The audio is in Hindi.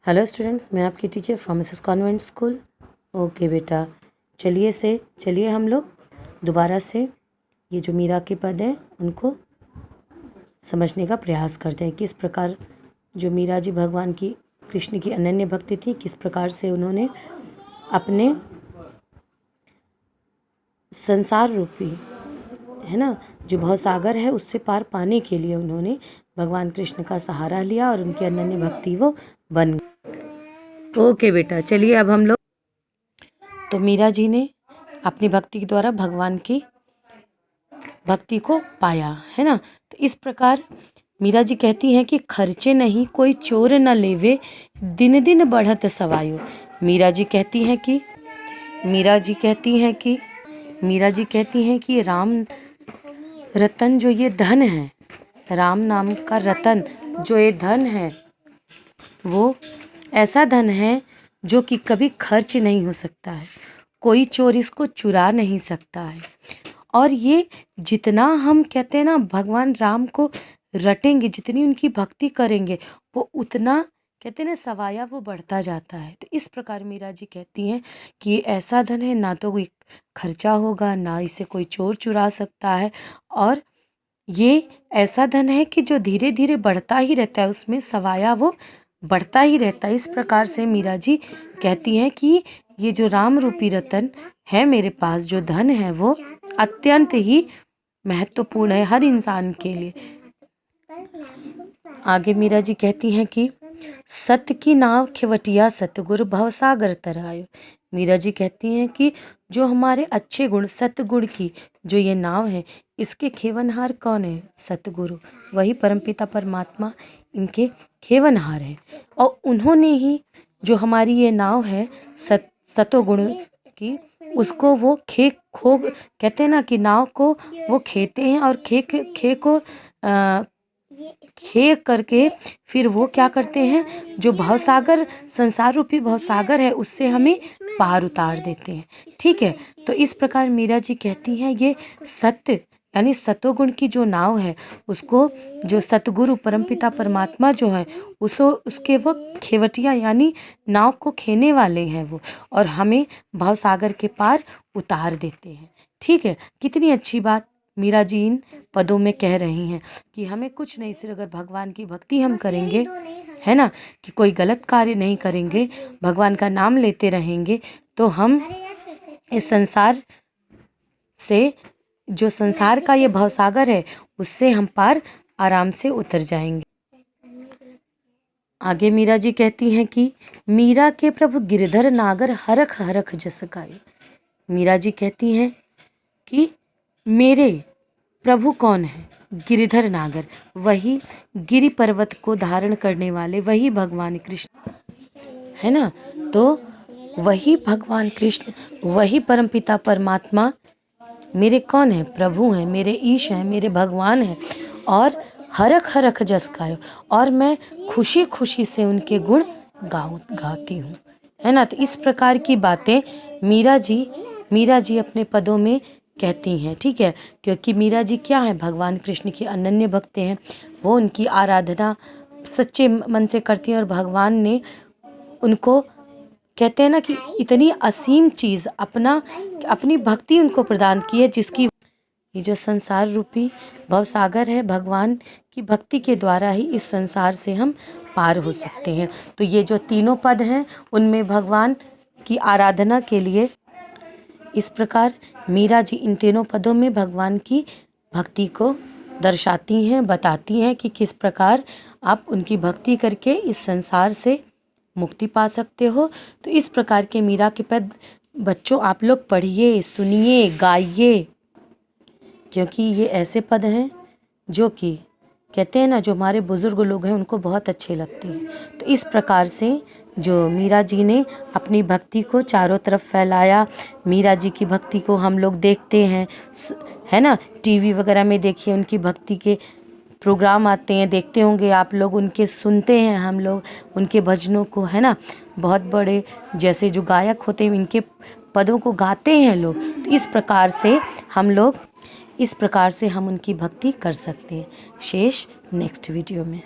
हेलो स्टूडेंट्स, मैं आपकी teacher from Mrs convent school. Okay बेटा, चलिए हम लोग दोबारा से ये जो मीरा के पद हैं उनको समझने का प्रयास करते हैं। किस प्रकार जो मीरा जी भगवान की कृष्ण की अनन्य भक्ति थी, किस प्रकार से उन्होंने अपने संसार रूपी है ना जो भवसागर है उससे पार पाने के लिए उन्होंने भगवान कृष्ण का सहारा लिया और उनकी अनन्य भक्ति वो बन गई। ओके बेटा, चलिए अब हम लोग तो मीरा जी ने अपनी भक्ति के द्वारा भगवान की भक्ति को पाया है ना। तो इस प्रकार मीरा जी कहती हैं कि खर्चे नहीं कोई चोर न लेवे, दिन दिन बढ़त सवायो। मीरा जी कहती हैं कि राम रतन जो ये धन है, राम नाम का रतन जो ये धन है वो ऐसा धन है जो कि कभी खर्च नहीं हो सकता है, कोई चोर इसको चुरा नहीं सकता है। और ये जितना हम कहते हैं ना भगवान राम को रटेंगे, जितनी उनकी भक्ति करेंगे वो उतना कहते हैं ना सवाया वो बढ़ता जाता है। तो इस प्रकार मीरा जी कहती हैं कि ये ऐसा धन है ना तो कोई खर्चा होगा, ना इसे कोई चोर चुरा सकता है, और ये ऐसा धन है कि जो धीरे धीरे बढ़ता ही रहता है, उसमें सवाया वो बढ़ता ही रहता है। इस प्रकार से मीरा जी कहती हैं कि ये जो राम रूपी रतन है मेरे पास, जो धन है वो अत्यंत ही महत्वपूर्ण है हर इंसान के लिए। आगे मीरा जी कहती हैं कि सत्य की नाव खेवटिया सतगुरु भवसागर तरायो। मीरा जी कहती हैं कि जो हमारे अच्छे गुण सत्य गुण की जो ये नाव है, इसके खेवनहार कौन है? सतगुरु, वही परमपिता परमात्मा इनके खेवनहार है। और उन्होंने ही जो हमारी ये नाव है सतोगुण की, उसको वो खो कहते हैं ना कि नाव को वो खेते हैं और खे करके फिर वो क्या करते हैं, जो भवसागर संसार रूपी भवसागर है उससे हमें पार उतार देते हैं। ठीक है, तो इस प्रकार मीरा जी कहती हैं ये सत्य यानी सतोगुण की जो नाव है उसको जो सतगुरु परमपिता परमात्मा जो है उसके वो खेवटिया यानी नाव को खेने वाले हैं वो, और हमें भवसागर के पार उतार देते हैं। ठीक है, कितनी अच्छी बात मीरा जी इन पदों में कह रही हैं कि हमें कुछ नहीं, सिर्फ अगर भगवान की भक्ति हम करेंगे है ना, कि कोई गलत कार्य नहीं करेंगे, भगवान का नाम लेते रहेंगे, तो हम इस संसार से जो संसार का ये भवसागर है उससे हम पार आराम से उतर जाएंगे। आगे मीरा जी कहती हैं कि मीरा के प्रभु गिरधर नागर हरख हरख जस गायो। मीरा जी कहती हैं कि मेरे प्रभु कौन है? गिरधर नागर, वही गिरि पर्वत को धारण करने वाले, वही भगवान कृष्ण है ना। तो वही भगवान कृष्ण, वही परमपिता परमात्मा मेरे कौन है? प्रभु हैं, मेरे ईश हैं, मेरे भगवान हैं। और हरख हरख जस गायो, और मैं खुशी खुशी से उनके गुण गाती हूँ, है ना। तो इस प्रकार की बातें मीरा जी अपने पदों में कहती हैं। ठीक है, क्योंकि मीरा जी क्या है? भगवान कृष्ण की अनन्य भक्त हैं, वो उनकी आराधना सच्चे मन से करती हैं, और भगवान ने उनको कहते हैं ना कि इतनी असीम चीज़ अपनी भक्ति उनको प्रदान की है, जिसकी ये जो संसार रूपी भवसागर है, भगवान की भक्ति के द्वारा ही इस संसार से हम पार हो सकते हैं। तो ये जो तीनों पद हैं उनमें भगवान की आराधना के लिए इस प्रकार मीरा जी इन तीनों पदों में भगवान की भक्ति को दर्शाती हैं, बताती हैं कि किस प्रकार आप उनकी भक्ति करके इस संसार से मुक्ति पा सकते हो। तो इस प्रकार के मीरा के पद बच्चों आप लोग पढ़िए, सुनिए, गाइए, क्योंकि ये ऐसे पद हैं जो कि कहते हैं ना जो हमारे बुज़ुर्ग लोग हैं उनको बहुत अच्छे लगते हैं। तो इस प्रकार से जो मीरा जी ने अपनी भक्ति को चारों तरफ फैलाया, मीरा जी की भक्ति को हम लोग देखते हैं, है ना, टीवी वगैरह में देखिए उनकी भक्ति के प्रोग्राम आते हैं, देखते होंगे आप लोग, उनके सुनते हैं हम लोग उनके भजनों को, है ना। बहुत बड़े जैसे जो गायक होते हैं इनके पदों को गाते हैं लोग। तो इस प्रकार से हम उनकी भक्ति कर सकते हैं। शेष नेक्स्ट वीडियो में।